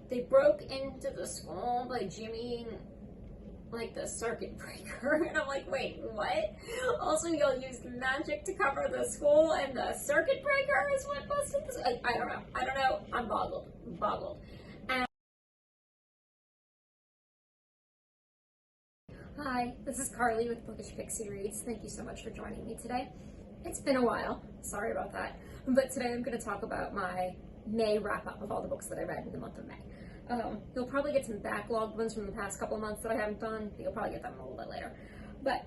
they broke into the school by jimmying like the circuit breaker, and I'm like, wait, what? Also, y'all used magic to cover the school, and the circuit breaker is what busted this. I don't know. I'm boggled. And hi, this is Carly with Bookish Pixie Reads. Thank you so much for joining me today. It's been a while. Sorry about that. But today I'm going to talk about my May wrap-up of all the books that I read in the month of May. You'll probably get some backlogged ones from the past couple months that I haven't done, but you'll probably get them a little bit later. But,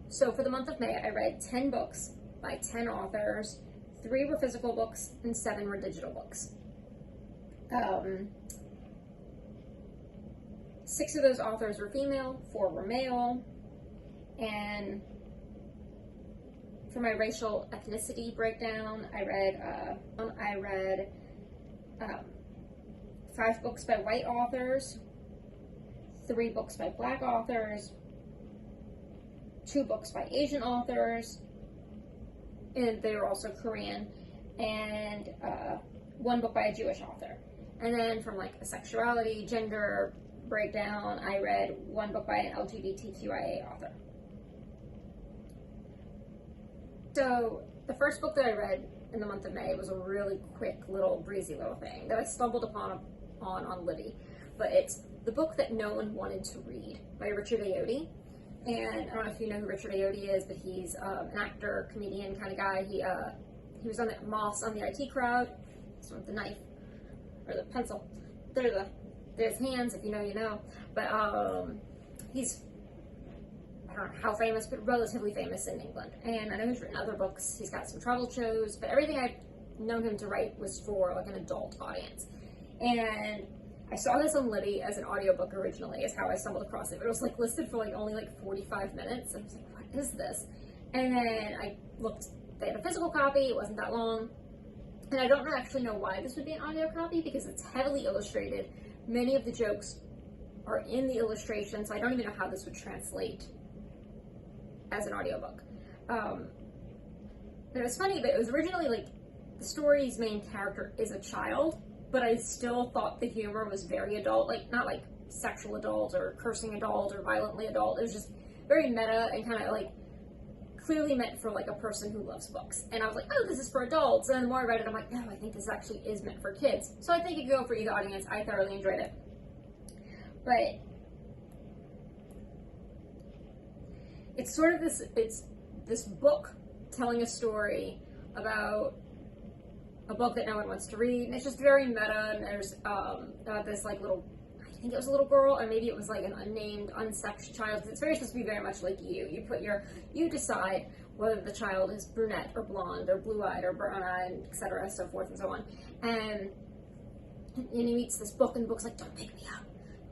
so for the month of May, I read 10 books by 10 authors. 3 were physical books, and 7 were digital books. 6 of those authors were female, 4 were male, and for my racial ethnicity breakdown, I read 5 books by white authors, 3 books by black authors, 2 books by Asian authors, and they were also Korean, and 1 book by a Jewish author. And then from like a sexuality, gender breakdown, I read 1 book by an LGBTQIA author. So the first book that I read in the month of May was a really quick little breezy little thing that I stumbled upon on Libby, but it's The Book That No One Wanted to Read by Richard Ayoade. And I don't know if you know who Richard Ayoade is, but he's an actor, comedian kind of guy. He was on the Moss on the IT Crowd. So with the knife or the pencil. There's hands. If you know, you know. But he's, I don't know how famous, but relatively famous in England. And I know he's written other books. He's got some travel shows, but everything I've known him to write was for like an adult audience. And I saw this on Libby as an audiobook originally, is how I stumbled across it. But it was like listed for like only like 45 minutes. And I was like, what is this? And then I looked, they had a physical copy, it wasn't that long. And I don't actually know why this would be an audio copy because it's heavily illustrated. Many of the jokes are in the illustration, so I don't even know how this would translate as an audiobook. And it was funny, but it was originally like the story's main character is a child, but I still thought the humor was very adult, like not like sexual adult or cursing adult or violently adult. It was just very meta and kind of like clearly meant for like a person who loves books. And I was like, oh, this is for adults. And the more I read it, I'm like, no, I think this actually is meant for kids. So I think it could go for either audience. I thoroughly enjoyed it. But it's sort of this book telling a story about a book that no one wants to read, and it's just very meta. And there's this like little, I think it was a little girl, or maybe it was like an unnamed, unsexed child, because it's very supposed to be very much like you decide whether the child is brunette or blonde or blue-eyed or brown-eyed, etc., so forth and so on. And he meets this book, and the book's like, don't pick me up.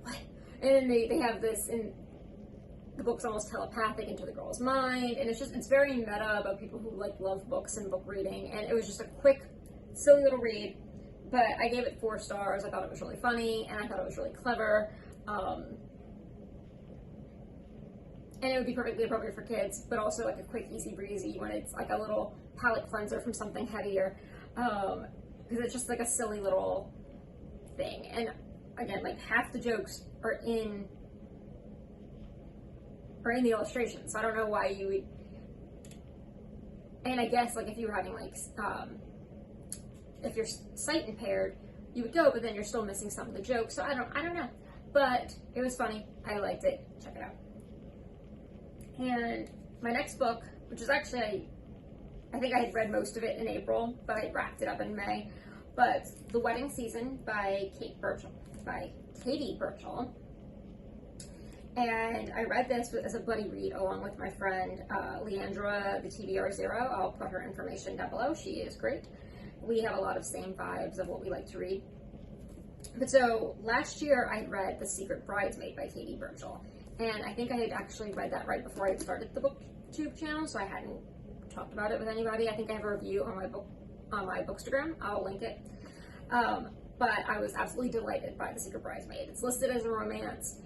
What? And then they have this, and the book's almost telepathic into the girl's mind, and it's very meta about people who like love books and book reading. And it was just a quick, silly little read, but I gave it 4 stars. I thought it was really funny, and I thought it was really clever, and it would be perfectly appropriate for kids, but also like a quick, easy breezy when it's like a little palate cleanser from something heavier, because it's just like a silly little thing. And again, like half the jokes are in the illustration, so I don't know why you would. And I guess like if you were having like if you're sight impaired, you would go, but then you're still missing some of the jokes. So I don't know, but it was funny. I liked it. Check it out. And my next book, which is actually, I think I had read most of it in April, but I wrapped it up in May. But The Wedding Season by Katy Birchall. And I read this as a buddy read along with my friend Leandra, the TBR0. I'll put her information down below. She is great. We have a lot of same vibes of what we like to read. But so last year I had read The Secret Bridesmaid by Katy Birchall. And I think I had actually read that right before I had started the BookTube channel, so I hadn't talked about it with anybody. I think I have a review on my Bookstagram. I'll link it. But I was absolutely delighted by The Secret Bridesmaid. It's listed as a romance.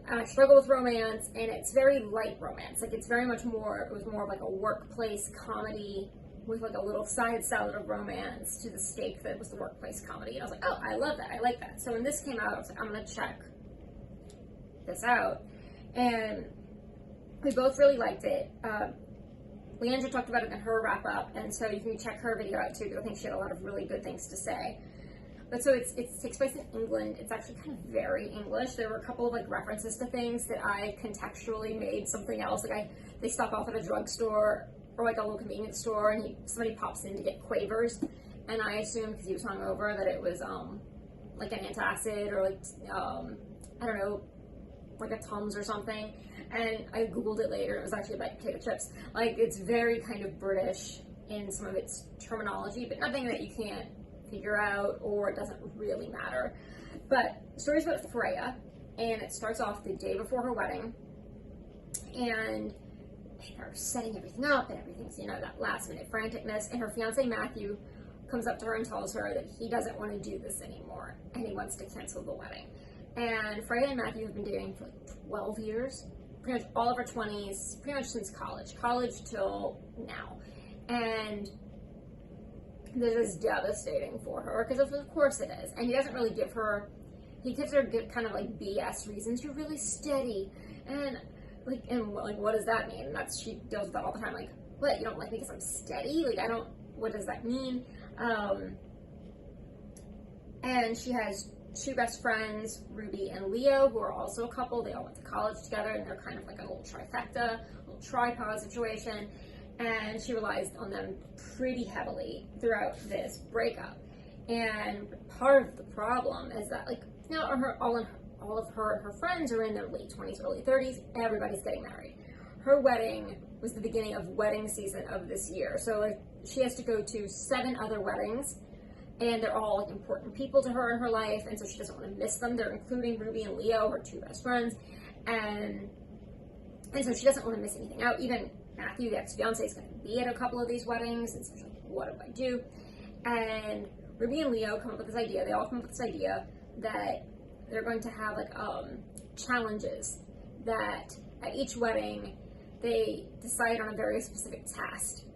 And I struggle with romance, and it's very light romance. Like, it's very much more, it was more of like a workplace comedy with like a little side salad of romance to the steak that was the workplace comedy. And I was like, oh, I love that. I like that. So when this came out, I was like, I'm going to check this out. And we both really liked it. Leandra talked about it in her wrap up, and so you can check her video out too, because I think she had a lot of really good things to say. But so it takes place in England. It's actually kind of very English. There were a couple of like references to things that I contextually made something else. Like they stop off at a drugstore or like a little convenience store, and somebody pops in to get Quavers, and I assumed because he was hungover that it was like an antacid or like I don't know, like a Tums or something. And I googled it later. It was actually about potato chips. Like it's very kind of British in some of its terminology, but nothing that you can't figure out or it doesn't really matter. But the story's about Freya, and it starts off the day before her wedding, and they're setting everything up, and everything's, you know, that last minute franticness, and her fiance Matthew comes up to her and tells her that he doesn't want to do this anymore, and he wants to cancel the wedding. And Freya and Matthew have been dating for like 12 years, pretty much all of her 20s, pretty much since college till now. And this is devastating for her, because of course it is. And he doesn't really give her, he gives her kind of like BS reasons. You're really steady, and what does that mean? And she deals with that all the time. Like, what, you don't like me because I'm steady? Like, what does that mean? And she has two best friends, Ruby and Leo, who are also a couple. They all went to college together, and they're kind of like a little trifecta, a little tripod situation. And she relies on them pretty heavily throughout this breakup. And part of the problem is that, like, now all of her friends are in their late 20s, early 30s. Everybody's getting married. Her wedding was the beginning of wedding season of this year. So, like, she has to go to 7 other weddings, and they're all like important people to her in her life, and so she doesn't want to miss them. They're including Ruby and Leo, her two best friends, and so she doesn't want to miss anything out. Even Matthew, the ex-fiance, is going to be at a couple of these weddings, and so she's like, what do I do? And Ruby and Leo come up with this idea. They all come up with this idea that they're going to have like challenges, that at each wedding they decide on a very specific task,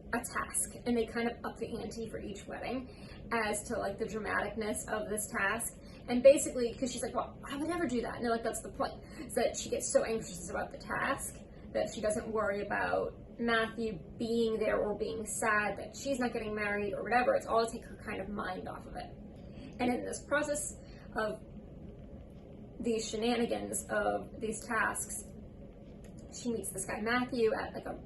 and they kind of up the ante for each wedding as to like the dramaticness of this task. And basically, because she's like, well, I would never do that, and they're like, that's the point, is that she gets so anxious about the task that she doesn't worry about Matthew being there or being sad that she's not getting married or whatever. It's all to take her kind of mind off of it. And in this process of these shenanigans of these tasks, she meets this guy Matthew at like a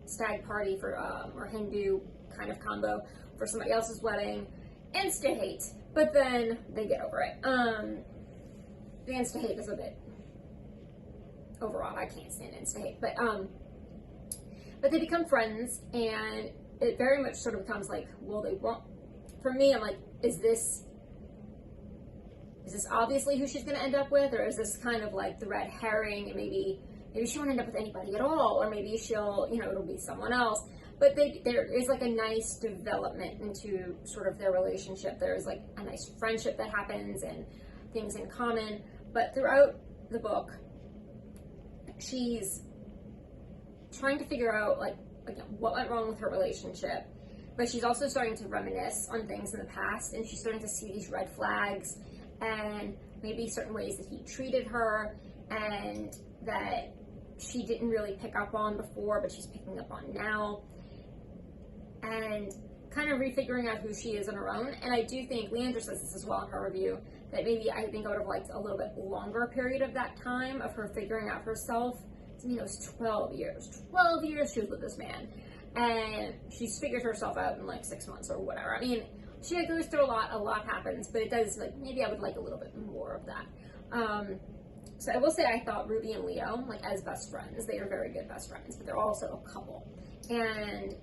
stag party for or Hindu kind of combo for somebody else's wedding. Insta hate, but then they get over it. The insta hate is a bit overall. I can't stand insta hate, but they become friends, and it very much sort of becomes like, well, they won't. For me, I'm like, is this obviously who she's going to end up with, or is this kind of like the red herring, and maybe she won't end up with anybody at all, or maybe she'll, it'll be someone else. But there is like a nice development into sort of their relationship. There's like a nice friendship that happens and things in common. But throughout the book, she's trying to figure out like what went wrong with her relationship. But she's also starting to reminisce on things in the past, and she's starting to see these red flags and maybe certain ways that he treated her and that she didn't really pick up on before, but she's picking up on now. And kind of refiguring out who she is on her own. And I do think, Leandra says this as well in her review, that maybe I think I would have liked a little bit longer period of that time of her figuring out herself. I mean, it was 12 years. 12 years she was with this man. And she's figured herself out in like 6 months or whatever. I mean, she goes through a lot happens, but it does, like, maybe I would like a little bit more of that. So I will say I thought Ruby and Leo, like, as best friends, they are very good best friends, but they're also a couple. And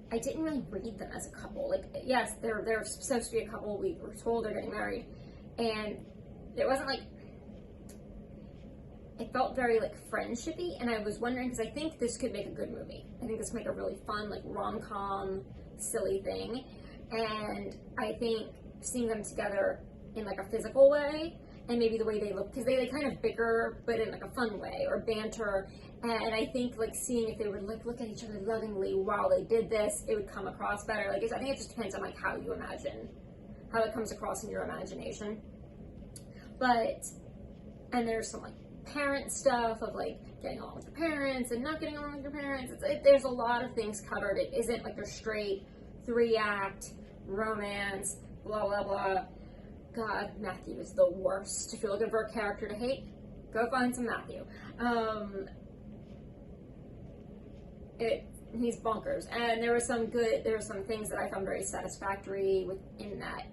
I didn't really read them as a couple. Like, yes, they're supposed to be a couple. We were told they're getting married, and it wasn't like, it felt very like friendshipy. And I was wondering, because I think this could make a good movie. I think this could make a really fun, like, rom-com, silly thing. And I think seeing them together in like a physical way and maybe the way they look, because they kind of bicker, but in like a fun way, or banter. And I think like seeing if they would like look at each other lovingly while they did this, it would come across better. Like I think it just depends on like how you imagine, how it comes across in your imagination. But, and there's some like parent stuff of like getting along with your parents and not getting along with your parents. There's a lot of things covered. It isn't like a straight 3-act romance, blah blah blah. God, Matthew is the worst. If you're looking for a character to hate, go find some Matthew. He's bonkers. And there were some things that I found very satisfactory within that,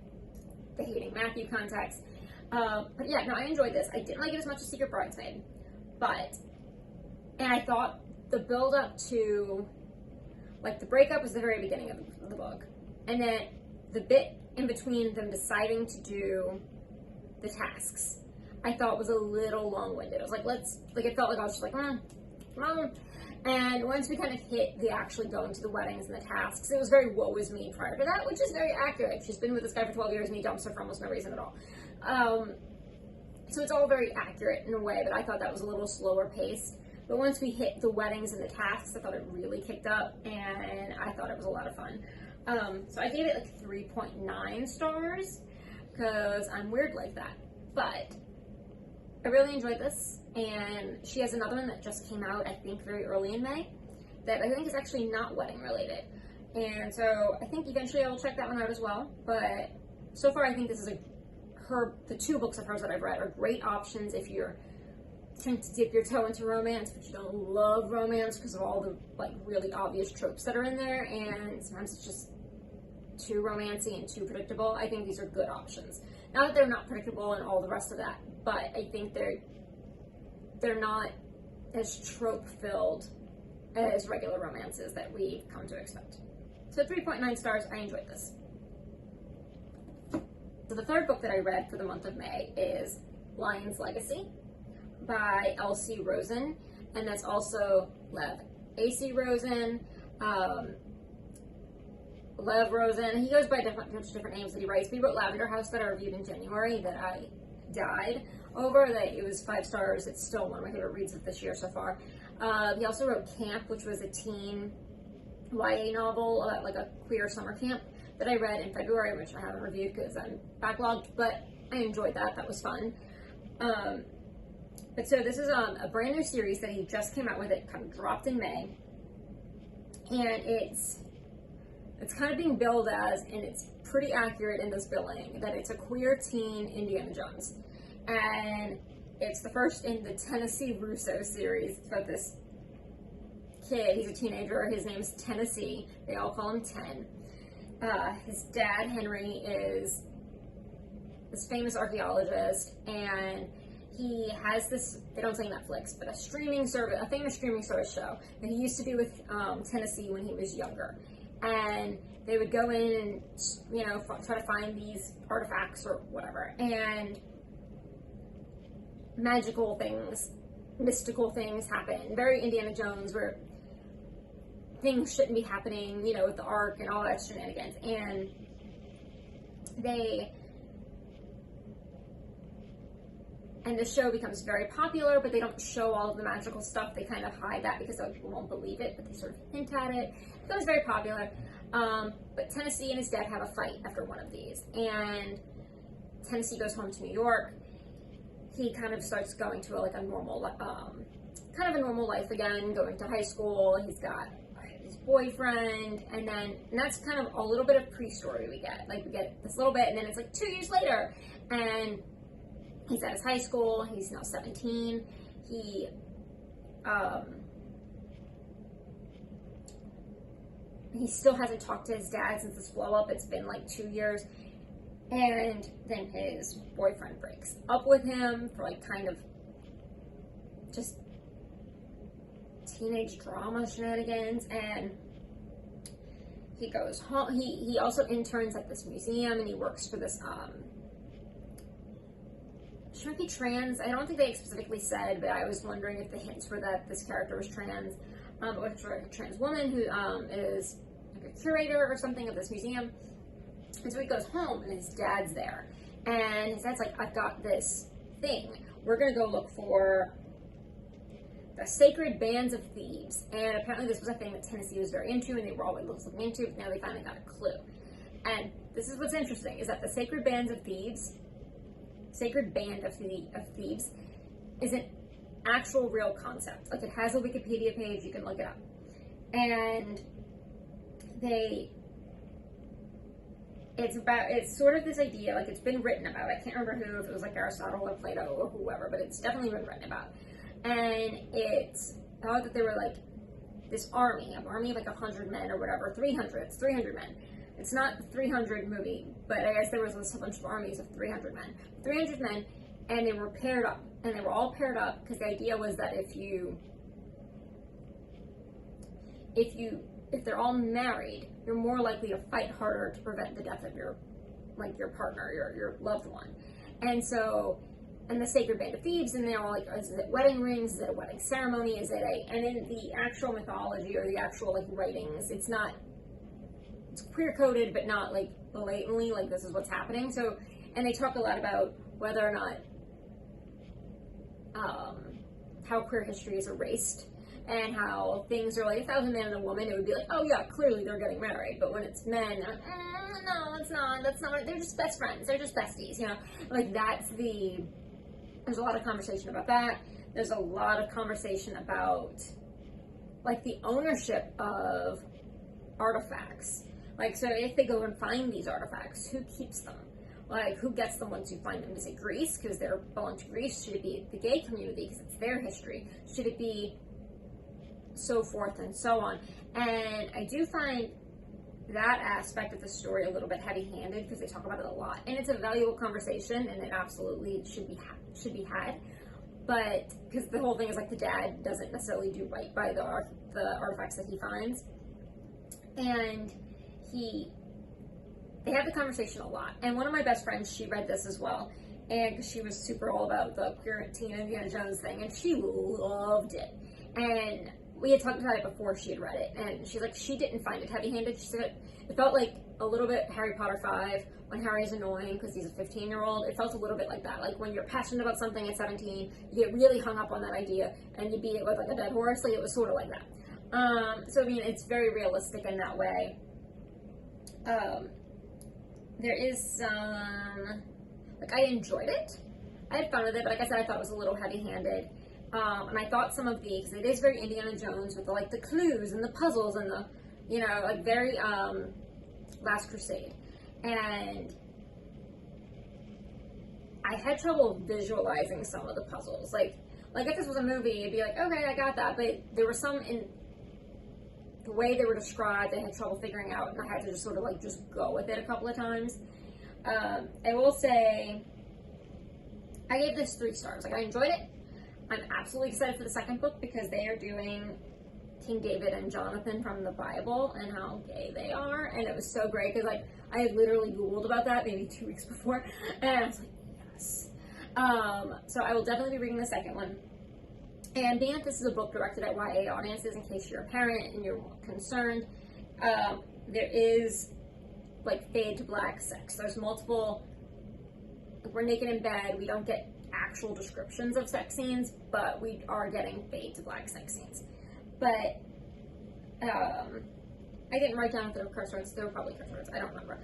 the hating Matthew context. But yeah, no, I enjoyed this. I didn't like it as much as Secret Bridesmaid, and I thought the build up to, like, the breakup was the very beginning of the book, and then the bit in between them deciding to do the tasks, I thought was a little long-winded. I was like, it felt like I was just like, come on. And once we kind of hit the actually going to the weddings and the tasks, it was very woe is me prior to that, which is very accurate. She's been with this guy for 12 years and he dumps her for almost no reason at all. So it's all very accurate in a way, but I thought that was a little slower paced. But once we hit the weddings and the tasks, I thought it really kicked up, and I thought it was a lot of fun. So I gave it like 3.9 stars, because I'm weird like that. But I really enjoyed this, and she has another one that just came out, I think, very early in May, that I think is actually not wedding related. And so I think eventually I will check that one out as well. But so far, I think this is the 2 books of hers that I've read are great options if you're trying to dip your toe into romance, but you don't love romance because of all the like really obvious tropes that are in there, and sometimes it's just too romancy and too predictable. I think these are good options. Not that they're not predictable and all the rest of that, but I think they're not as trope filled as regular romances that we've come to expect. So 3.9 stars, I enjoyed this. So the 3rd book that I read for the month of May is Lion's Legacy by L.C. Rosen, and that's also Lev A.C. Rosen, Lev Rosen. He goes by different names that he writes, but he wrote Lavender House that I reviewed in January that I died over. That it was 5 stars. It's still one of my favorite reads of this year so far. He also wrote Camp, which was a teen YA novel about like a queer summer camp that I read in February, which I haven't reviewed because I'm backlogged, but I enjoyed that. That was fun. But so this is a brand new series that he just came out with. It kind of dropped in May, and it's kind of being billed as, and it's pretty accurate in this billing, that it's a queer teen Indiana Jones, and it's the first in the Tennessee Russo series. It's about this kid. He's a teenager. His name's Tennessee. They all call him Ten. His dad, Henry, is this famous archaeologist, and he has this, they don't say Netflix, but a famous streaming service show that he used to be with Tennessee when he was younger. And they would go in and, try to find these artifacts or whatever. And magical things, mystical things happen. Very Indiana Jones, where things shouldn't be happening, with the Ark and all that shenanigans. And the show becomes very popular, but they don't show all of the magical stuff. They kind of hide that because other people won't believe it, but they sort of hint at it. It becomes very popular. But Tennessee and his dad have a fight after one of these. And Tennessee goes home to New York. He kind of starts going to a normal life again, going to high school. He's got his boyfriend, and that's kind of a little bit of pre-story we get. We get this little bit, and then it's 2 years later, and he's at his high school. He's now 17. He still hasn't talked to his dad since this blow up. It's been 2 years. And then his boyfriend breaks up with him for kind of just teenage drama shenanigans. And he goes home. He also interns at this museum, and he works for this she might be trans. I don't think they specifically said, but I was wondering if the hints were that this character was trans, or a trans woman who is a curator or something of this museum. And so he goes home, and his dad's there, and his dad's I've got this thing. We're going to go look for the sacred bands of thieves. And apparently this was a thing that Tennessee was very into, and they were always looking into. Now they finally got a clue. And this is what's interesting, is that the sacred band of thieves is an actual real concept. Like, it has a Wikipedia page, you can look it up. And it's sort of this idea, like, it's been written about. I can't remember who, if it was like Aristotle or Plato or whoever, but it's definitely been written about. And it's thought that they were like this army of like 100 men or whatever, 300 men. It's not the 300 movie, but I guess there was a bunch of armies of 300 men. 300 men, and they were paired up. And they were all paired up because the idea was that if they're all married, you're more likely to fight harder to prevent the death of your partner, your loved one. And the sacred band of thieves, and they're all like, is it wedding rings? Is it a wedding ceremony? And in the actual mythology or the actual like writings, it's queer coded, but not like blatantly like this is what's happening. So, and they talk a lot about whether or not how queer history is erased, and how things are like 1,000 men and a woman, it would be like, oh yeah, clearly they're getting married. But when it's men, they're like, no, it's not. That's not. They're just best friends. They're just besties. You know, like there's a lot of conversation about that. There's a lot of conversation about like the ownership of artifacts. Like, so if they go and find these artifacts, who keeps them? Like, who gets them once you find them? Is it Greece, because they're belong to Greece? Should it be the gay community, because it's their history? Should it be so forth and so on? And I do find that aspect of the story a little bit heavy-handed, because they talk about it a lot. And it's a valuable conversation, and it absolutely should be had. But, because the whole thing is, like, the dad doesn't necessarily do right by the artifacts that he finds. And they have the conversation a lot. And one of my best friends, she read this as well. And she was super all about the queer teen Indiana Jones thing, and she loved it. And we had talked about it before she had read it, and she's like, she didn't find it heavy-handed. She said it felt like a little bit Harry Potter 5, when Harry's annoying because he's a 15-year-old. It felt a little bit like that. Like, when you're passionate about something at 17, you get really hung up on that idea, and you beat it with, like, a dead horse. Like, it was sort of like that. So, I mean, it's very realistic in that way. There is some, like, I enjoyed it. I had fun with it, but like I said, I thought it was a little heavy-handed. And I thought some of because it is very Indiana Jones with the clues and the puzzles and the, like, very, Last Crusade. And I had trouble visualizing some of the puzzles. Like if this was a movie, it'd be like, okay, I got that. But there were some in the way they were described, I had trouble figuring out, and I had to just sort of, like, just go with it a couple of times. I will say, I gave this 3 stars. Like, I enjoyed it. I'm absolutely excited for the second book, because they are doing King David and Jonathan from the Bible, and how gay they are, and it was so great, because, like, I had literally Googled about that maybe 2 weeks before, and I was like, yes. So I will definitely be reading the second one. And being that this is a book directed at YA audiences, in case you're a parent and you're concerned, there is, like, fade to black sex. There's multiple, like, we're naked in bed, we don't get actual descriptions of sex scenes, but we are getting fade to black sex scenes. But, I didn't write down if there were curse words. There were probably curse words, I don't remember.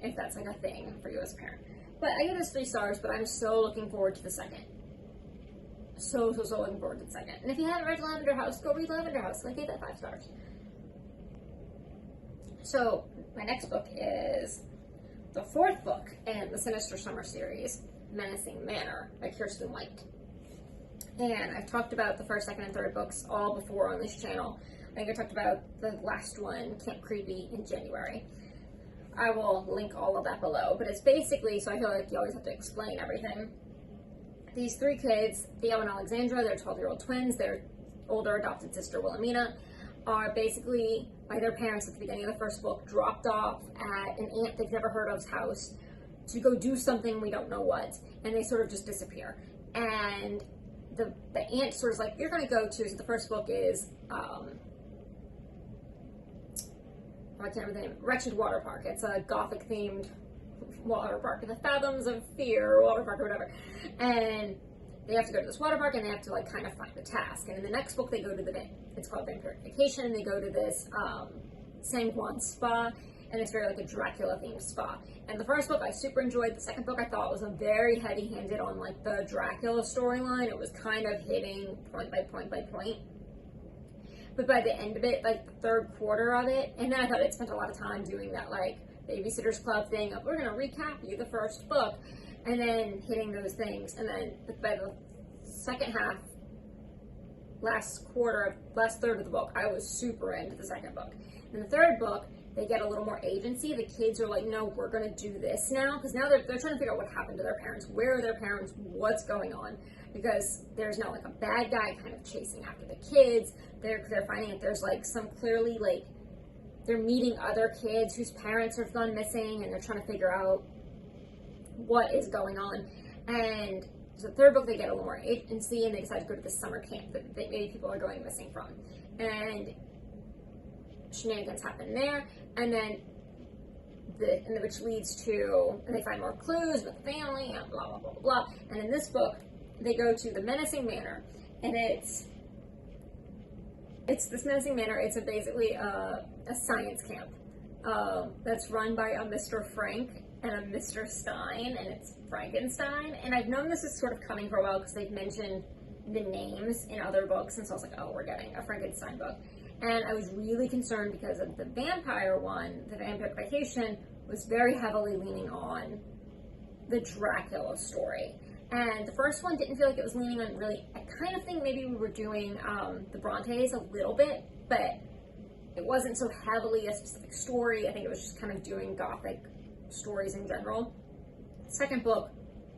If that's, like, a thing for you as a parent. But I give this 3 stars, but I'm so looking forward to the second. So looking forward to the second. And if you haven't read Lavender House, go read Lavender House. I gave that 5 stars. So, my next book is the 4th book in the Sinister Summer series, Menacing Manor by Kiersten. And I've talked about the 1st, 2nd, and 3rd books all before on this channel. I think I talked about the last one, Camp Creepy, in January. I will link all of that below. But it's basically, so I feel like you always have to explain everything. These 3 kids, Theo and Alexandra, they're 12-year-old twins, their older adopted sister, Wilhelmina, are basically, by their parents at the beginning of the 1st book, dropped off at an aunt they've never heard of's house to go do something we don't know what, and they sort of just disappear. And the aunt sort of like, you're going to go to, so the 1st book is, I can't remember the name, Wretched Water Park. It's a Gothic-themed water park, the Fathoms of Fear water park or whatever. And they have to go to this water park and they have to like kind of find the task. And in the next book they go to it's called Vampiric Vacation, and they go to this San Juan spa, and it's very like a Dracula themed spa. And the first book I super enjoyed. The second book I thought was a very heavy handed on like the Dracula storyline. It was kind of hitting point by point by point. But by the end of it, like the third quarter of it, and then I thought it spent a lot of time doing that like Babysitter's Club thing of we're gonna recap you the first book, and then hitting those things. And then by the second half, last third of the book, I was super into the second book. In the third book, they get a little more agency. The kids are like, no, we're going to do this now. Because now they're trying to figure out what happened to their parents. Where are their parents? What's going on? Because there's now like a bad guy kind of chasing after the kids. They're finding that there's like some clearly like, they're meeting other kids whose parents have gone missing, and they're trying to figure out what is going on. And so the third book, they get a little more agency, and they decide to go to this summer camp that maybe people are going missing from. And shenanigans happen there, and then which leads to, and they find more clues with the family, and blah, blah, blah, blah, blah. And in this book, they go to the Menacing Manor, and it's this Menacing Manor. It's basically a science camp that's run by a Mr. Frank and a Mr. Stein, and it's Frankenstein. And I've known this is sort of coming for a while because they've mentioned the names in other books, and so I was like, oh, we're getting a Frankenstein book. And I was really concerned because of the vampire one, the Vampiric Vacation, was very heavily leaning on the Dracula story. And the first one didn't feel like it was leaning on really, I kind of think maybe we were doing the Brontes a little bit, but it wasn't so heavily a specific story. I think it was just kind of doing gothic stories in general. Second book,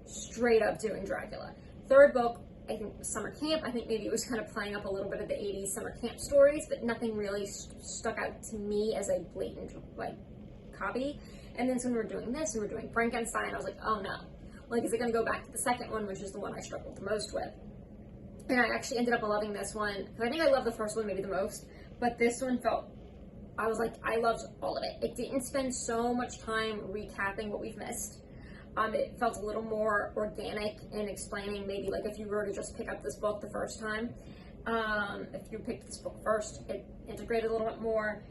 straight up doing Dracula. Third book, I think summer camp. I think maybe it was kind of playing up a little bit of the 80s summer camp stories, but nothing really stuck out to me as a blatant like copy. And then so when we were doing this, we were doing Frankenstein, I was like, oh no. Like, is it going to go back to the second one, which is the one I struggled the most with? And I actually ended up loving this one, because I think I loved the first one maybe the most, but this one I was like, I loved all of it. It didn't spend so much time recapping what we've missed. It felt a little more organic in explaining, maybe like if you were to just pick up this book the first time. If you picked this book first, it integrated a little bit more.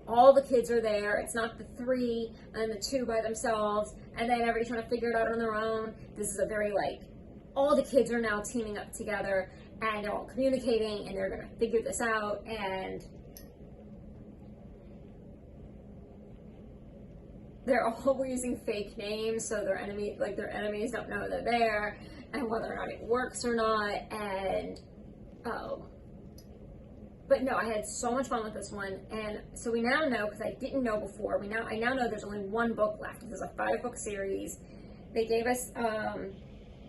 All the kids are there. It's not the 3 and the 2 by themselves, and then everybody's trying to figure it out on their own. This is a very like, all the kids are now teaming up together, and they're all communicating, and they're going to figure this out, and they're all using fake names, so their enemies don't know they're there, and whether or not it works or not, and but no, I had so much fun with this one, and so we now know, because I didn't know before, I now know there's only one book left. This is a 5-book series. They gave us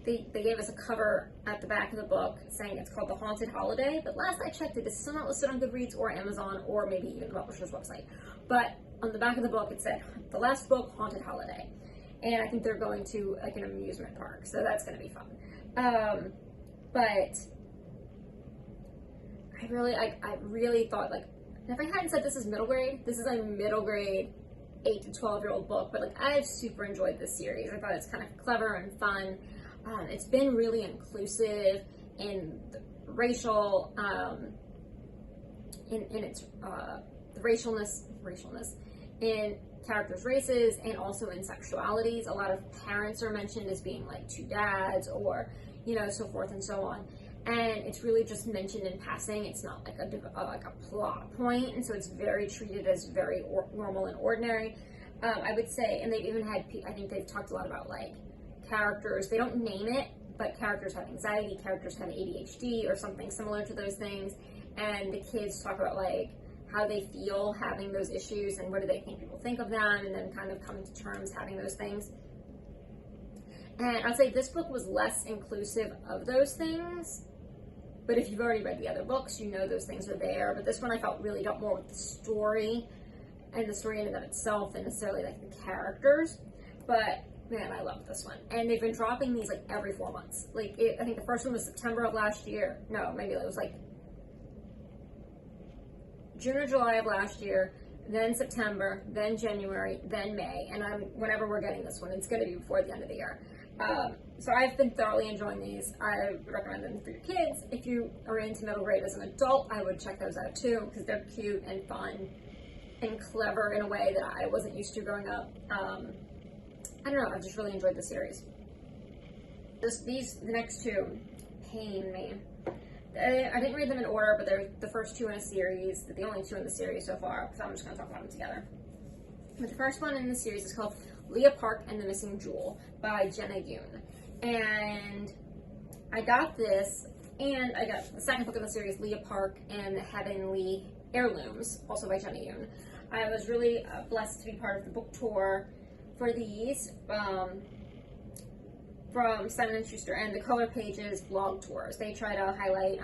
they gave us a cover at the back of the book saying it's called The Haunted Holiday, but last I checked it is still not listed on Goodreads or Amazon or maybe even the publisher's website. But on the back of the book it said the last book, Haunted Holiday, and I think they're going to like an amusement park, so that's going to be fun. But I really thought, like, if I hadn't said this is middle grade, this is a middle grade 8 to 12-year-old book, but like I've super enjoyed this series. I thought it's kind of clever and fun. It's been really inclusive in the racial, in its the racialness in characters' races, and also in sexualities. A lot of parents are mentioned as being like 2 dads, or so forth and so on. And it's really just mentioned in passing. It's not like a plot point, and so it's very treated as very normal and ordinary. I would say, and they've even had, I think they've talked a lot about like characters. They don't name it, but characters have anxiety, characters have ADHD, or something similar to those things. And the kids talk about like how they feel having those issues, and what do they think people think of them, and then kind of coming to terms having those things. And I'd say this book was less inclusive of those things. But if you've already read the other books, you know those things are there. But this one I felt really dealt more with the story, and the story in and of itself, than necessarily like the characters. But man, I loved this one. And they've been dropping these like every 4 months. Like I think the first one was September of last year. No, maybe it was like June or July of last year. then September, then January, then May, and whenever we're getting this one, it's going to be before the end of the year. So I've been thoroughly enjoying these. I recommend them for your kids. If you are into middle grade as an adult, I would check those out too, because they're cute and fun and clever in a way that I wasn't used to growing up. I don't know, I've just really enjoyed the series. The next two pain me. I didn't read them in order, but they're the first two in a series, the only two in the series so far, so I'm just going to talk about them together. But the first one in the series is called Lia Park and the Missing Jewel by Jenna Yoon. And I got this, and I got the second book in the series, Lia Park and the Heavenly Heirlooms, also by Jenna Yoon. I was really blessed to be part of the book tour for these from Simon & Schuster and the Color Pages blog tours. They try to highlight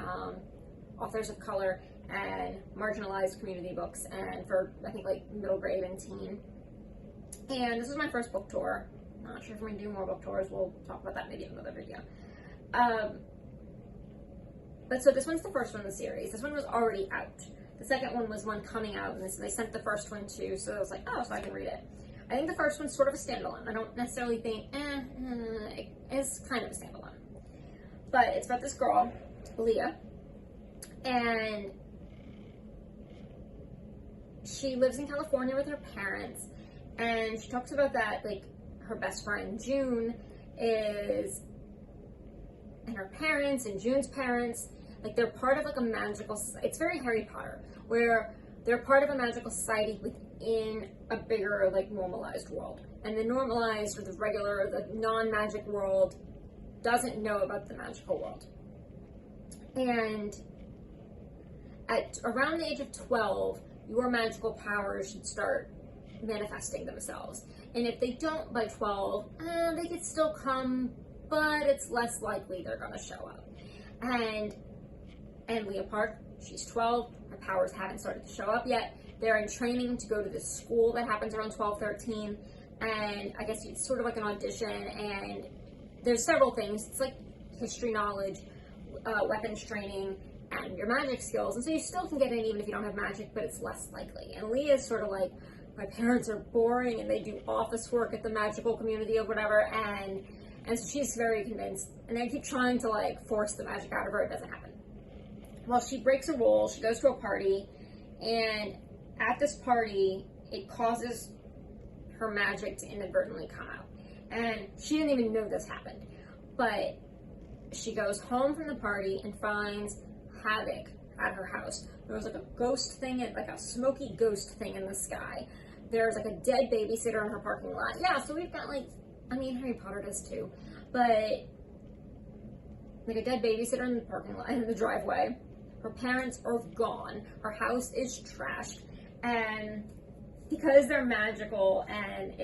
authors of color and marginalized community books, and for, I think, like middle grade and teen. And this was my first book tour. I'm not sure if we're going to do more book tours. We'll talk about that maybe in another video. But so this one's the first one in the series. This one was already out. The second one was one coming out, and they sent the first one too, so I was like, oh, so I can read it. I think the first one's sort of a standalone. I don't necessarily think, it's kind of a standalone. But it's about this girl, Lia, and she lives in California with her parents, and she talks about that, like, her best friend, Joon, and her parents, and Joon's parents, like, they're part of, like, a magical, it's very Harry Potter, where they're part of a magical society within a bigger, like, normalized world. And the normalized, or the regular, or the non-magic world doesn't know about the magical world. And at around the age of 12, your magical powers should start manifesting themselves. And if they don't by 12, they could still come, but it's less likely they're going to show up. And Lia Park, she's 12, her powers haven't started to show up yet. They're in training to go to this school that happens around 12, 13, and I guess it's sort of like an audition, and there's several things. It's like history knowledge, weapons training, and your magic skills, and so you still can get in even if you don't have magic, but it's less likely. And Leah's sort of like, my parents are boring, and they do office work at the magical community or whatever, and so she's very convinced, and they keep trying to, like, force the magic out of her. It doesn't happen. Well, she breaks a rule. She goes to a party, and at this party, it causes her magic to inadvertently come out. And she didn't even know this happened. But she goes home from the party and finds havoc at her house. There was, like, a ghost thing, like a smoky ghost thing in the sky. There's, like, a dead babysitter in her parking lot. Yeah, so we've got, like, I mean, Harry Potter does too. But, like, a dead babysitter in the parking lot, in the driveway. Her parents are gone. Her house is trashed. And because they're magical and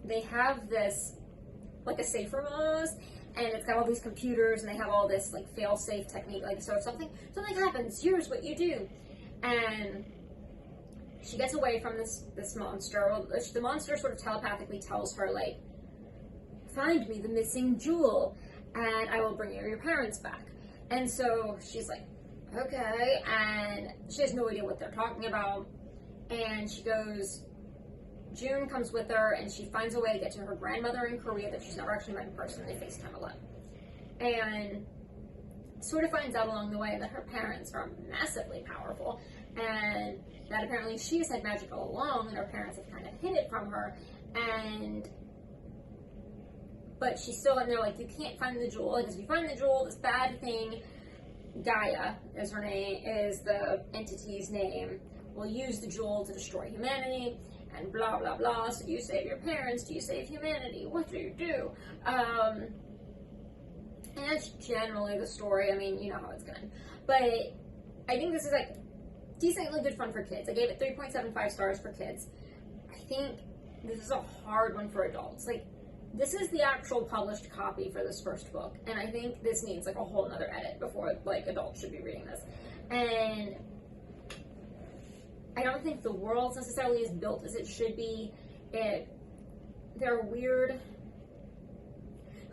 they have this, like, a safe room almost, and it's got all these computers, and they have all this, like, fail-safe technique, like, so if something happens, here's what you do. And she gets away from this monster. Well, the monster sort of telepathically tells her, like, find me the missing jewel, and I will bring your parents back. And so she's like, okay, and she has no idea what they're talking about, and she goes, Joon comes with her, and she finds a way to get to her grandmother in Korea that she's never actually met in person. They FaceTime a lot, and sort of finds out along the way that her parents are massively powerful, and that apparently she's had magic all along, and her parents have kind of hid it from her, but she's still, and they're like, you can't find the jewel, because if you find the jewel, this bad thing, Gaia is her name, is the entity's name, will use the jewel to destroy humanity, and blah, blah, blah. So do you save your parents? Do you save humanity? What do you do? And that's generally the story. I mean, you know how it's going. But I think this is, like, decently good fun for kids. I gave it 3.75 stars for kids. I think this is a hard one for adults. Like, this is the actual published copy for this first book, and I think this needs, like, a whole nother edit before, like, adults should be reading this. And I don't think the world's necessarily as built as it should be. They're weird.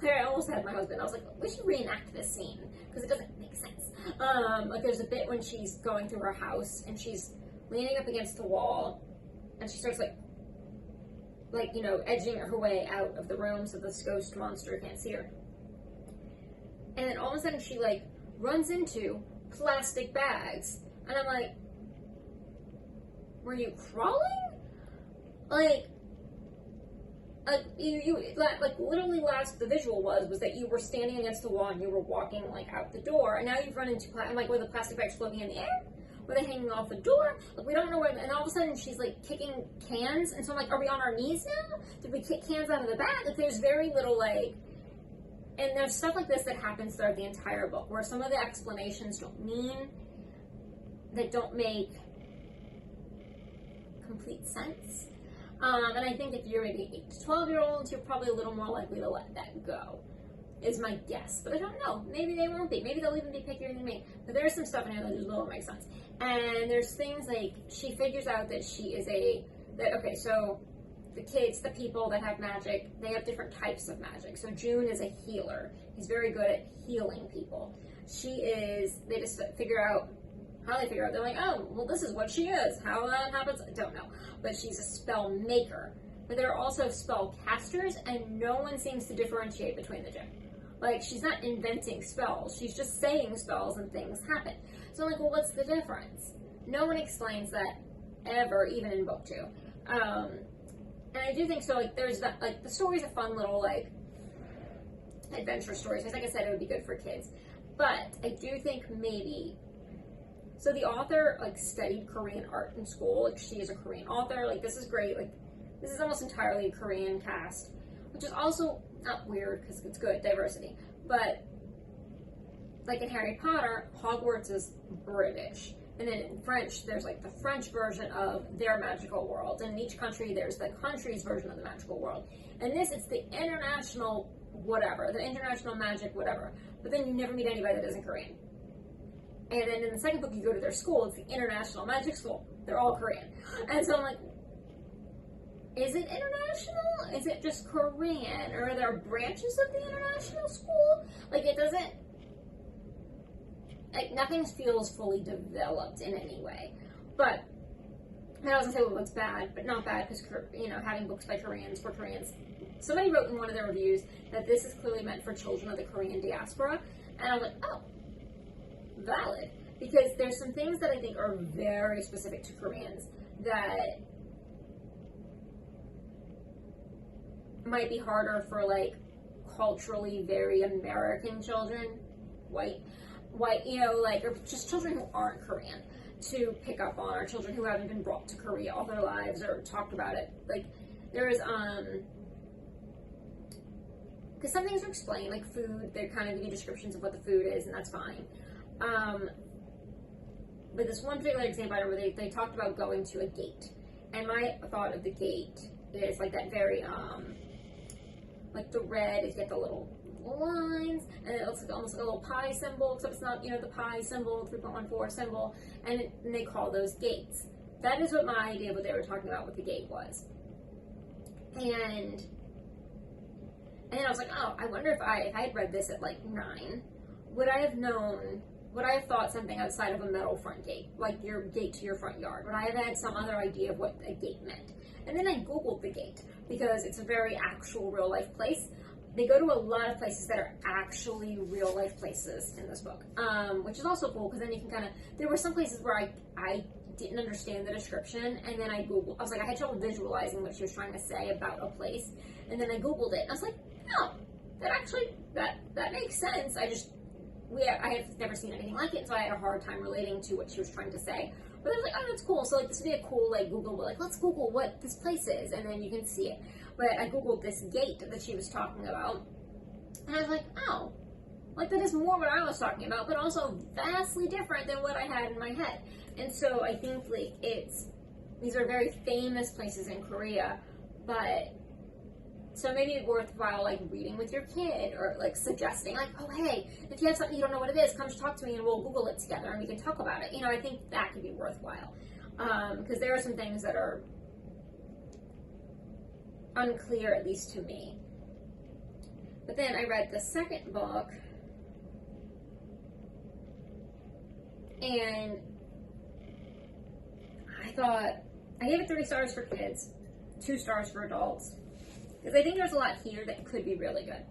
I almost had my husband, I was like, we should reenact this scene, because it doesn't make sense. Like, there's a bit when she's going through her house, and she's leaning up against the wall, and she starts edging her way out of the room so this ghost monster can't see her. And then all of a sudden she runs into plastic bags, and I'm like, were you crawling? Literally the visual was that you were standing against the wall and you were walking out the door, and now you've run into were the plastic bags floating in the air? Were they hanging off the door? We don't know where. And all of a sudden she's kicking cans, and so I'm like, are we on our knees now? Did we kick cans out of the bag? There's very little and there's stuff like this that happens throughout the entire book, where some of the explanations don't make complete sense. And I think if you're maybe 8 to 12-year-olds, you're probably a little more likely to let that go, is my guess. But I don't know. Maybe they won't be. Maybe they'll even be pickier than me. But there's some stuff in here that just don't make sense. And there's things she figures out that she is so the kids, the people that have magic, they have different types of magic. So Joon is a healer. He's very good at healing people. They just figure out how they figure out. They're like, oh, well, this is what she is. How that happens, I don't know. But she's a spell maker. But there are also spell casters, and no one seems to differentiate between the two. She's not inventing spells. She's just saying spells and things happen. So I'm like, well, what's the difference? No one explains that ever, even in book 2. And I do think so, there's that, the story's a fun little, adventure story. So like I said, it would be good for kids. But I do think maybe, so the author, studied Korean art in school. She is a Korean author. This is great. This is almost entirely a Korean cast, which is also not weird, because it's good, diversity. But, in Harry Potter, Hogwarts is British. And then in French, there's the French version of their magical world. And in each country, there's the country's version of the magical world. And this, it's the international whatever, the international magic whatever. But then you never meet anybody that isn't Korean. And then in the second book, you go to their school, it's the International Magic School. They're all Korean. And so I'm like, is it international? Is it just Korean? Or are there branches of the international school? It doesn't, nothing feels fully developed in any way. But, I wasn't say, well, it's bad, but not bad, because, having books by Koreans for Koreans. Somebody wrote in one of their reviews that this is clearly meant for children of the Korean diaspora. And I was like, oh, valid. Because there's some things that I think are very specific to Koreans that might be harder for culturally very American children, white, or just children who aren't Korean to pick up on, or children who haven't been brought to Korea all their lives or talked about it. There is because some things are explained, food, they're kind of giving descriptions of what the food is, and that's fine. But this one particular example, I remember they talked about going to a gate. And my thought of the gate is that very, the red, you get the little lines, and it looks almost like a little pi symbol, except it's not, the pi symbol, 3.14 symbol, and they call those gates. That is what my idea of what they were talking about with the gate was. And then I was like, oh, I wonder if I had read this at 9, would I have thought something outside of a metal front gate, your gate to your front yard? Would I have had some other idea of what a gate meant? And then I Googled the gate, because it's a very actual real life place. They go to a lot of places that are actually real life places in this book, which is also cool, because then you can there were some places where I didn't understand the description, and then I Googled, I was I had trouble visualizing what she was trying to say about a place, and then I Googled it, and I was like, oh, that makes sense. I have never seen anything like it, so I had a hard time relating to what she was trying to say. But I was like, oh, that's cool. So this would be a cool Google, let's Google what this place is, and then you can see it. But I Googled this gate that she was talking about, and I was like, oh, that is more what I was talking about, but also vastly different than what I had in my head. And so I think these are very famous places in Korea, but so maybe it's worthwhile reading with your kid, or suggesting oh, hey, if you have something you don't know what it is, come talk to me and we'll Google it together and we can talk about it. I think that could be worthwhile, because there are some things that are unclear, at least to me. But then I read the second book, and I I gave it 3 stars for kids, 2 stars for adults, because I think there's a lot here that could be really good.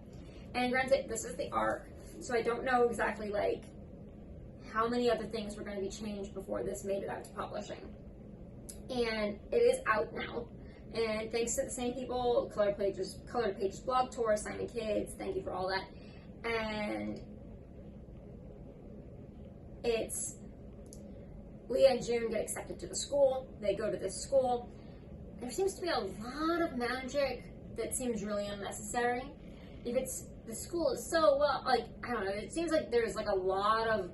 And granted, this is the eARC, so I don't know exactly, like, how many other things were going to be changed before this made it out to publishing. And it is out now. And thanks to the same people, Colored Pages blog tour, Simon Kids, thank you for all that. And it's Lia and Joon get accepted to the school. They go to this school. There seems to be a lot of magic that seems really unnecessary. If it's, the school is so well, like, I don't know, it seems like there's like a lot of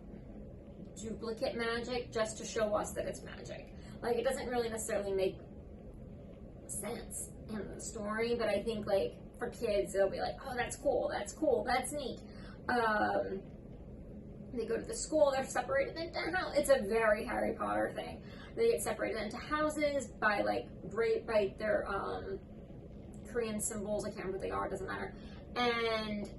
duplicate magic just to show us that it's magic. Like, it doesn't really necessarily make sense in the story, but I think, like, for kids, they'll be like, oh, that's cool, that's neat. They go to the school, they're separated into houses. It's a very Harry Potter thing. They get separated into houses by, like, by their, Korean symbols. I can't remember what they are, doesn't matter. And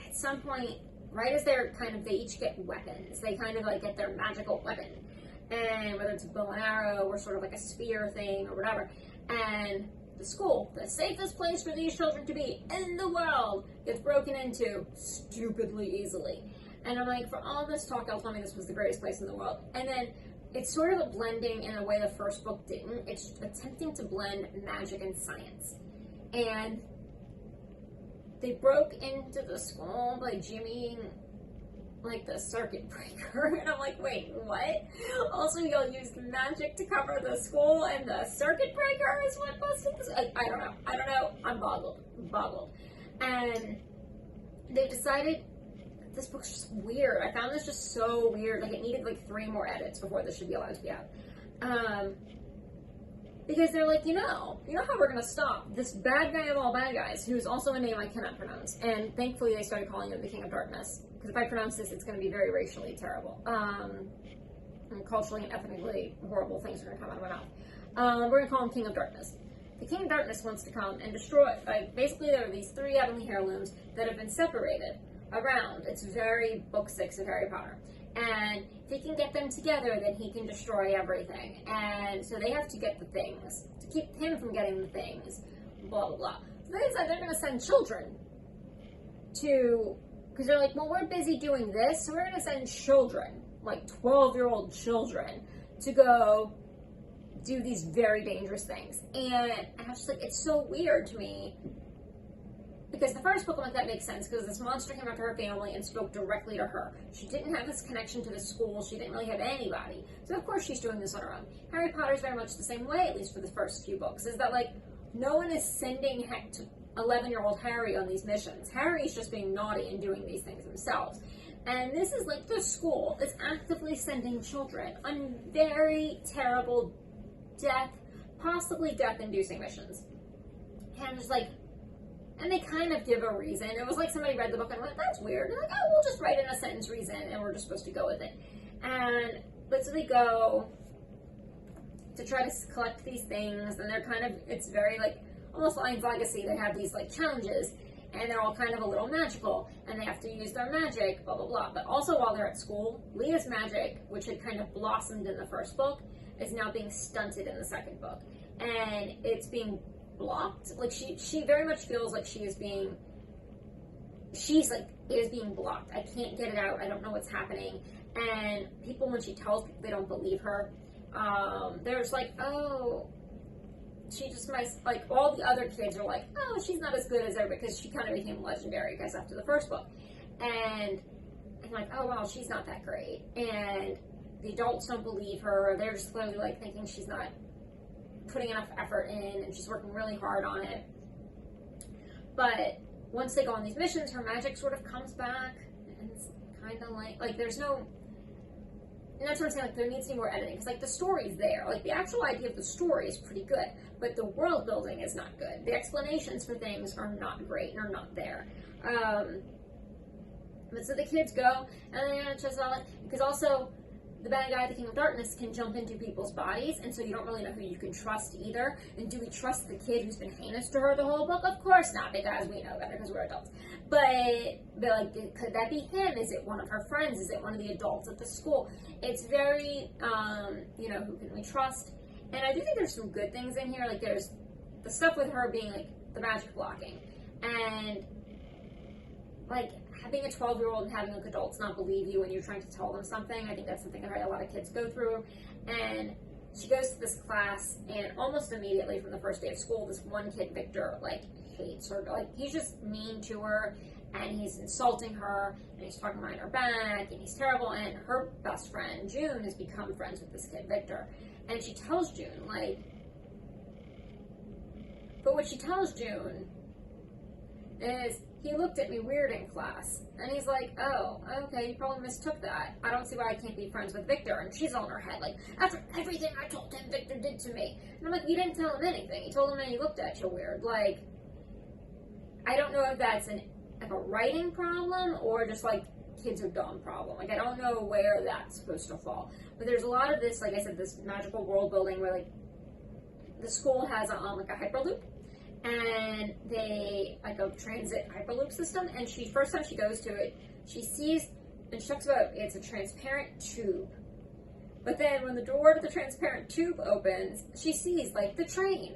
at some point, right as they're they each get weapons. They kind of, like, get their magical weapon. And whether it's a bow and arrow or sort of like a spear thing or whatever. And the school, the safest place for these children to be in the world, gets broken into stupidly easily. And I'm like, for all this talk, y'all told me this was the greatest place in the world. And then it's sort of a blending in a way the first book didn't. It's attempting to blend magic and science. And they broke into the school by jimmying, like, the circuit breaker. And I'm like, wait, what? Also, y'all used magic to cover the school, and the circuit breaker is what busted this? I don't know. I'm boggled. And they decided this book's just weird. I found this just so weird. Like, it needed, like, 3 more edits before this should be allowed to be out. Because they're like, you know how we're going to stop this bad guy of all bad guys, who's also a name I cannot pronounce. And thankfully they started calling him the King of Darkness. Because if I pronounce this, it's going to be very racially terrible. And culturally and ethnically horrible things are going to come out of my mouth. We're going to call him King of Darkness. The King of Darkness wants to come and destroy, like, basically there are these 3 heavenly heirlooms that have been separated around. It's very book 6 of Harry Potter. And if he can get them together, then he can destroy everything. And so they have to get the things, to keep him from getting the things, blah, blah, blah. So they decide they're going to send children to, because they're like, well, we're busy doing this, so we're going to send children, like 12-year-old children, to go do these very dangerous things. And I was just like, it's so weird to me. Because the first book, I'm like, that makes sense, because this monster came after her family and spoke directly to her. She didn't have this connection to the school. She didn't really have anybody. So, of course, she's doing this on her own. Harry Potter's very much the same way, at least for the first few books, is that, like, no one is sending 11-year-old Harry on these missions. Harry's just being naughty and doing these things themselves. And this is, like, the school is actively sending children on very terrible possibly death-inducing missions. And I'm just like, and they kind of give a reason. It was like somebody read the book and went, that's weird. They're like, oh, we'll just write in a sentence reason, and we're just supposed to go with it. But so they go to try to collect these things, and they're kind of, it's very, like, almost Lion's Legacy. They have these, like, challenges, and they're all kind of a little magical, and they have to use their magic, blah, blah, blah. But also while they're at school, Lia's magic, which had kind of blossomed in the first book, is now being stunted in the second book. And it's being blocked. Like, she very much feels like it is being blocked. I can't get it out. I don't know what's happening. And people, when she tells people, they don't believe her. They're just like, oh, she just might, like, all the other kids are like, oh, she's not as good as everybody, because she kind of became legendary, I guess, after the first book. And I'm like, oh, wow, she's not that great. And the adults don't believe her. They're just clearly, like, thinking she's not putting enough effort in, and she's working really hard on it. But once they go on these missions, her magic sort of comes back, and it's kind of like there's no, and that's what I'm saying, like, there needs to be more editing, because, like, the story's there, like, the actual idea of the story is pretty good, but the world building is not good. The explanations for things are not great, and are not there. But so the kids go, and then just all, because also, the bad guy, the King of Darkness, can jump into people's bodies, and so you don't really know who you can trust either. And do we trust the kid who's been heinous to her the whole book? Of course not, because we know better, because we're adults. But like, could that be him? Is it one of her friends? Is it one of the adults at the school? It's very, you know, who can we trust? And I do think there's some good things in here. Like, there's the stuff with her being, like, the magic blocking. And, like, having a 12-year-old and having, like, adults not believe you when you're trying to tell them something. I think that's something that a lot of kids go through. And she goes to this class, and almost immediately from the first day of school, this one kid, Victor, like, hates her. Like, he's just mean to her, and he's insulting her, and he's talking behind her back, and he's terrible. And her best friend, June, has become friends with this kid, Victor. And she tells June, like, but what she tells June is, he looked at me weird in class. And he's like, oh, okay, you probably mistook that. I don't see why I can't be friends with Victor. And she's on her head, like, after everything I told him Victor did to me. And I'm like, you didn't tell him anything. You told him that he looked at you weird. Like, I don't know if that's like a writing problem or just, like, kids are dumb problem. Like, I don't know where that's supposed to fall. But there's a lot of this, like I said, this magical world building where, like, the school has like a hyperloop, and they, like, a transit hyperloop system, and first time she goes to it, she sees, and she talks about it's a transparent tube. But then when the door to the transparent tube opens, she sees, like, the train.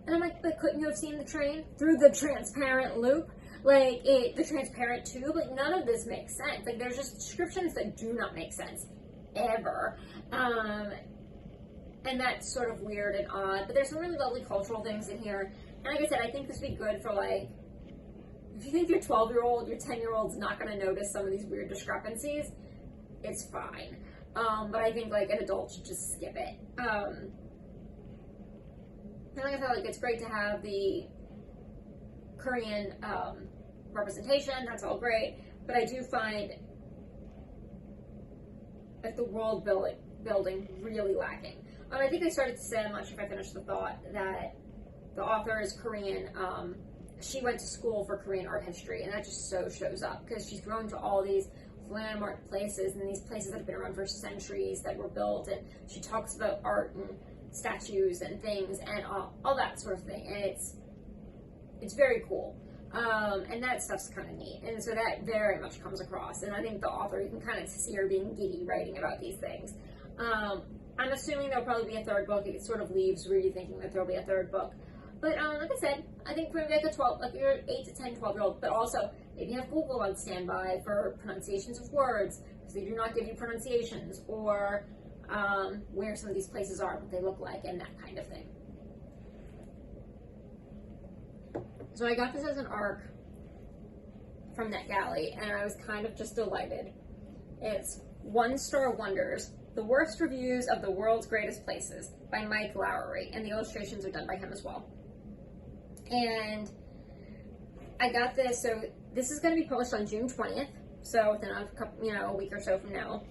And I'm like, but couldn't you have seen the train through the transparent loop? Like, the transparent tube? Like, none of this makes sense. Like, there's just descriptions that do not make sense. Ever. And that's sort of weird and odd. But there's some really lovely cultural things in here. And like I said, I think this would be good for, like, if you think your 12-year-old, your 10-year-old's not going to notice some of these weird discrepancies, it's fine. But I think, like, an adult should just skip it. And like I said, like, it's great to have the Korean representation. That's all great. But I do find that the world building really lacking. And I think I started to say, I'm not sure if I finished the thought, that the author is Korean. She went to school for Korean art history, and that just so shows up, because she's grown to all these landmark places, and these places that have been around for centuries that were built, and she talks about art and statues and things, and all that sort of thing, and it's very cool. And that stuff's kind of neat, and so that very much comes across, and I think the author, you can kind of see her being giddy writing about these things. I'm assuming there'll probably be a third book. It sort of leaves where you're thinking that there'll be a third book. But like I said, I think for maybe like a 12, like you're 8 to 10, 12-year-old, but also maybe have Google on standby for pronunciations of words, because they do not give you pronunciations, or where some of these places are, what they look like, and that kind of thing. So I got this as an ARC from NetGalley, and I was kind of just delighted. It's 1-Star Wonders, The Worst Reviews of the World's Greatest Places by Mike Lowery, and the illustrations are done by him as well. And I got this, so this is going to be published on June 20th, so within a couple, a week or so from now.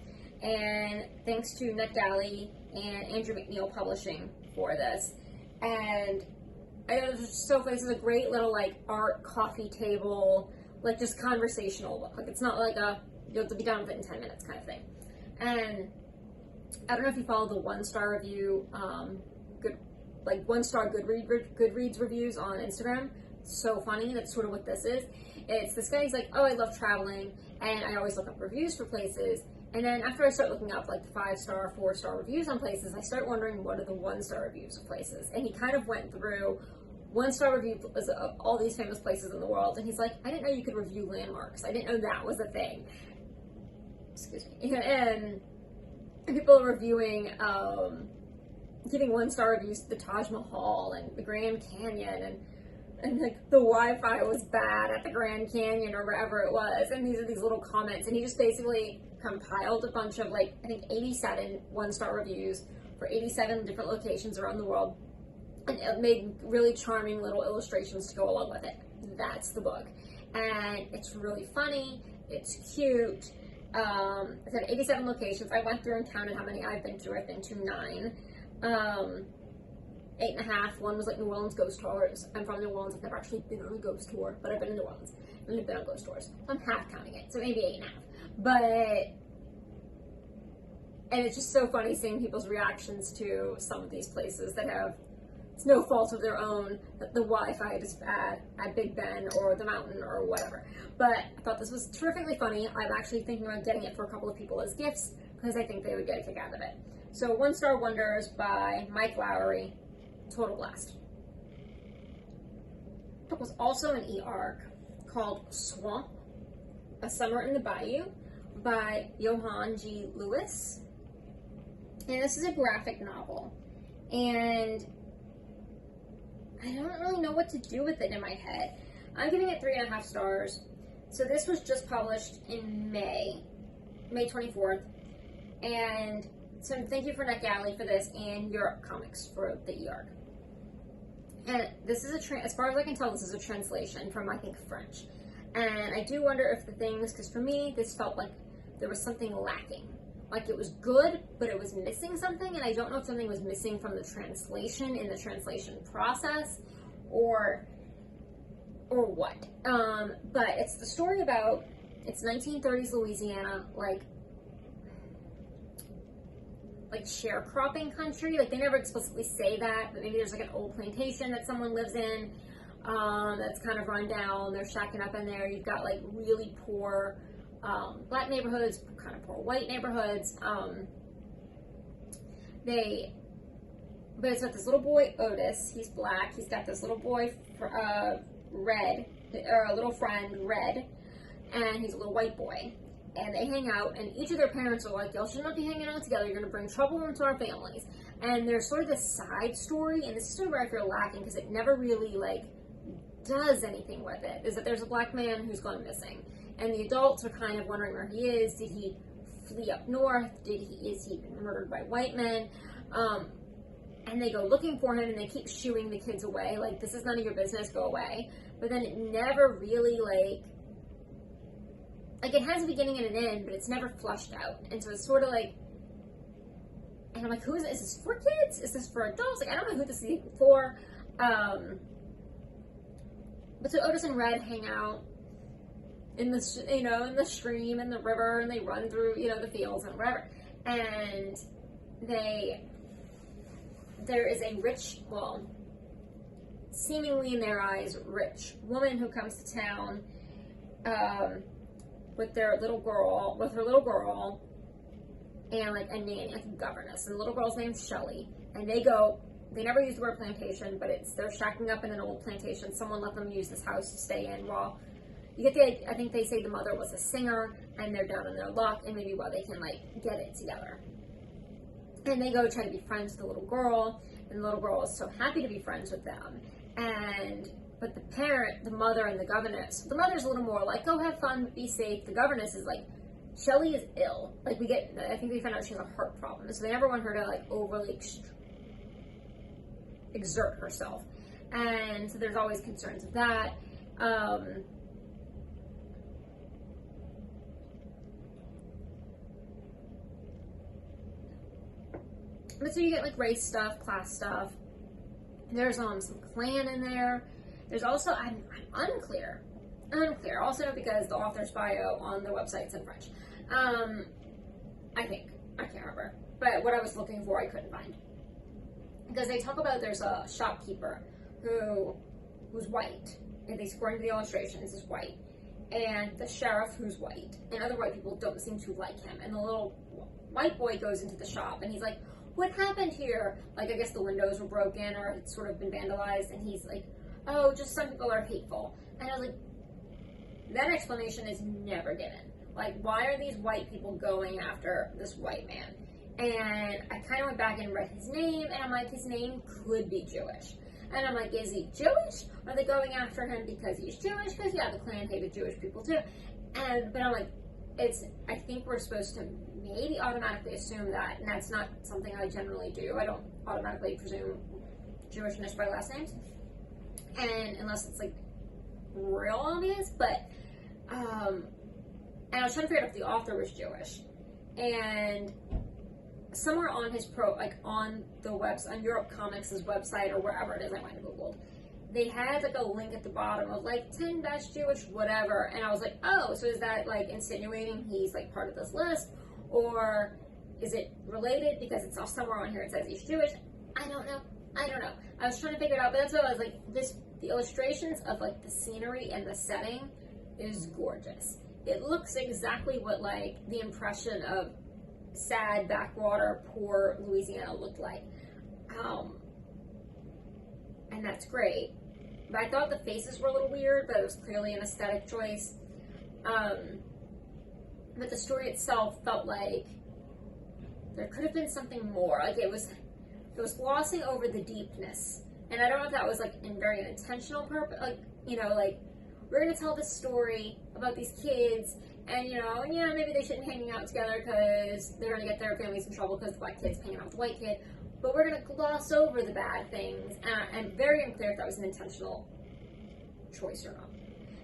And thanks to NetGalley and Andrew McNeel Publishing for this. And I know this is so funny. This is a great little, like, art coffee table, like, just conversational book. Like, it's not like you'll have to be done with it in 10 minutes kind of thing. And I don't know if you follow the 1-star review, 1-star Goodreads reviews on Instagram. It's so funny. That's sort of what this is. It's this guy, he's like, oh, I love traveling, and I always look up reviews for places. And then after I start looking up, like, the 5-star, 4-star reviews on places, I start wondering what are the 1-star reviews of places. And he kind of went through 1-star reviews of all these famous places in the world, and he's like, I didn't know you could review landmarks. I didn't know that was a thing. Excuse me. And people are reviewing, giving 1-star reviews to the Taj Mahal and the Grand Canyon, and like the Wi-Fi was bad at the Grand Canyon or wherever it was, and these are these little comments, and he just basically compiled a bunch of, like, I think 87 1-star reviews for 87 different locations around the world, and it made really charming little illustrations to go along with it. That's the book, and it's really funny, it's cute. It's at 87 locations. I went through and counted how many I've been to. I've been to 9. 8.5. One was like New Orleans ghost tours. I'm from New Orleans. I've never actually been on a ghost tour, but I've been in New Orleans. I've only been on ghost tours. So I'm half counting it. So maybe 8.5. But And it's just so funny seeing people's reactions to some of these places that have, it's no fault of their own that the Wi-Fi is bad at Big Ben or the mountain or whatever. But I thought this was terrifically funny. I'm actually thinking about getting it for a couple of people as gifts because I think they would get a kick out of it. So 1 Star Wonders by Mike Lowery, total blast. There was also an eARC called Swamp, A Summer in the Bayou by Johann G. Lewis. And this is a graphic novel. And I don't really know what to do with it in my head. I'm giving it 3.5 stars. So this was just published in May 24th. And so thank you for NetGalley for this and eARC Comics for the eARC. And this is as far as I can tell, this is a translation from, I think, French. And I do wonder if the things, because for me, this felt like there was something lacking. Like it was good, but it was missing something, and I don't know if something was missing from the translation in the translation process, or what. But it's the story about, it's 1930s Louisiana, like sharecropping country. Like they never explicitly say that, but maybe there's like an old plantation that someone lives in that's kind of run down. They're shacking up in there. You've got like really poor black neighborhoods, kind of poor white neighborhoods. But it's got this little boy, Otis. He's black. He's got this little boy, Red, or a little friend, Red, and he's a little white boy. And they hang out, and each of their parents are like, y'all should not be hanging out together. You're going to bring trouble into our families. And there's sort of this side story, and this is sort of where I feel lacking, because it never really, like, does anything with it, is that there's a black man who's gone missing. And the adults are kind of wondering where he is. Did he flee up north? Is he murdered by white men? And they go looking for him, and they keep shooing the kids away. Like, this is none of your business, go away. But then it never really, like it has a beginning and an end, but it's never flushed out. And so it's sort of like, and I'm like, is this for kids? Is this for adults? Like, I don't know who this is for. But so Otis and Red hang out in the, in the stream and the river, and they run through, the fields and whatever. And there is a rich, seemingly in their eyes, rich woman who comes to town, with her little girl, and like a nanny, like a governess. And the little girl's name's Shelly. And they never use the word plantation, but they're shacking up in an old plantation. Someone let them use this house to stay in while you get I think they say the mother was a singer, and they're down in their luck, and maybe while they can like get it together. And they go try to be friends with the little girl, and the little girl is so happy to be friends with them. But the parent, the mother, and the governess, the mother's a little more like, go have fun, be safe. The governess is like, Shelly is ill. Like I think they found out she has a heart problem. So they never want her to like overly exert herself. And so there's always concerns of that. But so you get like race stuff, class stuff. There's some clan in there. There's also, I'm unclear, also because the author's bio on the website's in French. I can't remember, but what I was looking for I couldn't find. Because they talk about there's a shopkeeper who's white, at least according to the illustrations, is white, and the sheriff who's white, and other white people don't seem to like him, and the little white boy goes into the shop, and he's like, what happened here? Like, I guess the windows were broken, or it's sort of been vandalized, and he's like, oh, just some people are hateful. And I was like, that explanation is never given. Like, why are these white people going after this white man? And I kind of went back and read his name, and I'm like, his name could be Jewish. And I'm like, is he Jewish? Are they going after him because he's Jewish? Because, yeah, the Klan hated Jewish people, too. But I'm like, I think we're supposed to maybe automatically assume that, and that's not something I generally do. I don't automatically presume Jewishness by last names, and unless it's like real obvious. But and I was trying to figure out if the author was Jewish, and somewhere on his on the on Europe Comics' website or wherever it is, I might have googled, they had like a link at the bottom of like 10 best Jewish whatever, and I was like, oh, so is that like insinuating he's like part of this list, or Is it related because it's off somewhere on here it says he's Jewish? I don't know. I was trying to figure it out, but that's what I was like, the illustrations of like the scenery and the setting is gorgeous. It looks exactly what like the impression of sad backwater, poor Louisiana looked like. And that's great. But I thought the faces were a little weird, but it was clearly an aesthetic choice. But the story itself felt like there could have been something more. Like it was glossing over the deepness. And I don't know if that was like in very intentional purpose. Like, you know, like we're going to tell this story about these kids and, you know, yeah, maybe they shouldn't hang out together because they're going to get their families in trouble because the black kid's hanging out with the white kid. But we're going to gloss over the bad things. And very unclear if that was an intentional choice or not.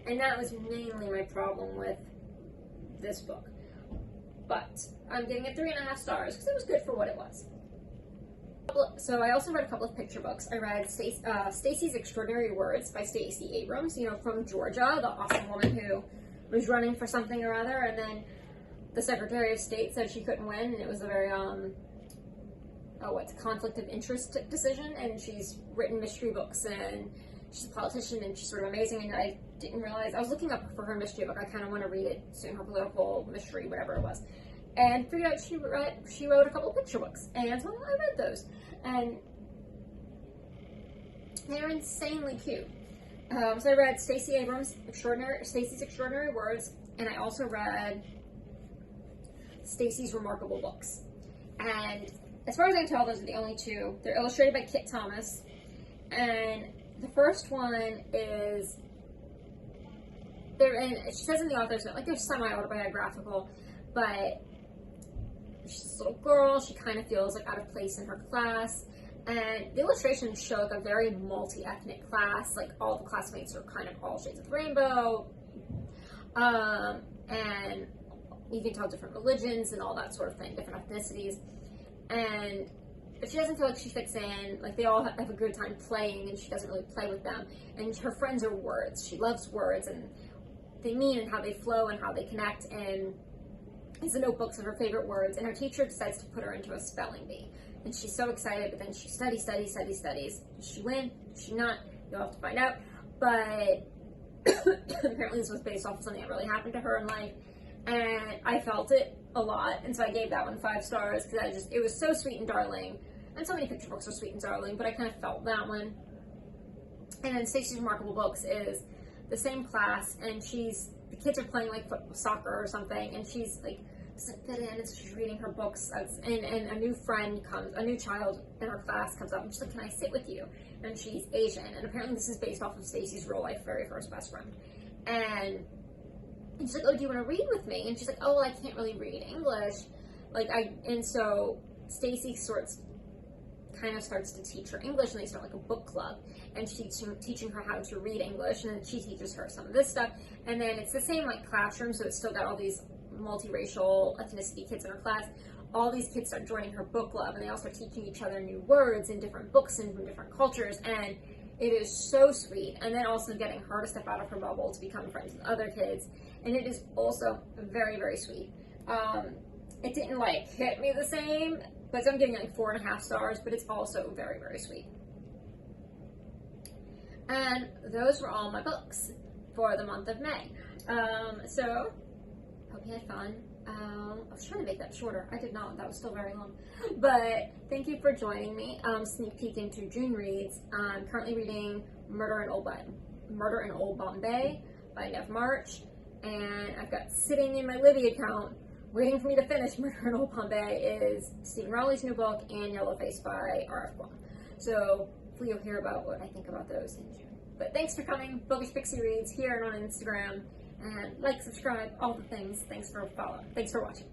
And that was mainly my problem with this book. But I'm giving it 3.5 stars because it was good for what it was. So I also read a couple of picture books. I read Stacey's Extraordinary Words by Stacey Abrams, you know, from Georgia, the awesome woman who was running for something or other, and then the Secretary of State said she couldn't win, and it was a very, conflict of interest decision, and she's written mystery books, and she's a politician, and she's sort of amazing, and I didn't realize, I was looking up for her mystery book, I kind of want to read it soon, her political mystery, whatever it was, and figured out she wrote a couple of picture books, and so I read those, and they're insanely cute. So I read Stacey Abrams' Stacey's Extraordinary Words, and I also read Stacey's Remarkable Books. And as far as I can tell, those are the only two. They're illustrated by Kit Thomas, and the first one is, she says in the author's note, like they're semi-autobiographical, but she's this little girl, she kind of feels like out of place in her class, and the illustrations show like a very multi-ethnic class, like all the classmates are kind of all shades of the rainbow, and you can tell different religions and all that sort of thing, different ethnicities, and she doesn't feel like she fits in, like they all have a good time playing and she doesn't really play with them, and her friends are words, she loves words, and they mean and how they flow and how they connect, and these are notebooks of her favorite words, and her teacher decides to put her into a spelling bee. And she's so excited, but then she studies. Does she win? Does she not? You'll have to find out. But apparently this was based off of something that really happened to her in life. And I felt it a lot, and so I gave that one 5 stars, because it was so sweet and darling. And so many picture books are sweet and darling, but I kind of felt that one. And then Stacey's Remarkable Books is the same class, and the kids are playing like soccer or something, and she's like, doesn't fit in, and so she's reading her books, and a new child in her class comes up, and she's like, can I sit with you? And she's Asian, and apparently this is based off of Stacey's real life very first best friend. And she's like, oh, do you want to read with me? And she's like, oh, well, I can't really read English. And so Stacey kind of starts to teach her English, and they start like a book club, and she's teaching her how to read English, and then she teaches her some of this stuff, and then it's the same like classroom, so it's still got all these multiracial ethnicity kids in her class. All these kids start joining her book club, and they all start teaching each other new words in different books and from different cultures, and it is so sweet. And then also getting her to step out of her bubble to become friends with other kids, and it is also very, very sweet. It didn't like hit me the same, but I'm giving it like 4.5 stars, but it's also very, very sweet. And those were all my books for the month of May. So hope you had fun. I was trying to make that shorter. I did not. That was still very long. But thank you for joining me. Sneak peek into June reads. I'm currently reading Murder in Old Bombay by Nev March. And I've got sitting in my Libby account, waiting for me to finish Murder in Old Bombay, is Stephen Rowley's new book and Yellowface by R.F. Kuang. So hopefully you'll hear about what I think about those in June. But thanks for coming. Bookish Pixie Reads here and on Instagram. And like, subscribe, all the things. Thanks for watching.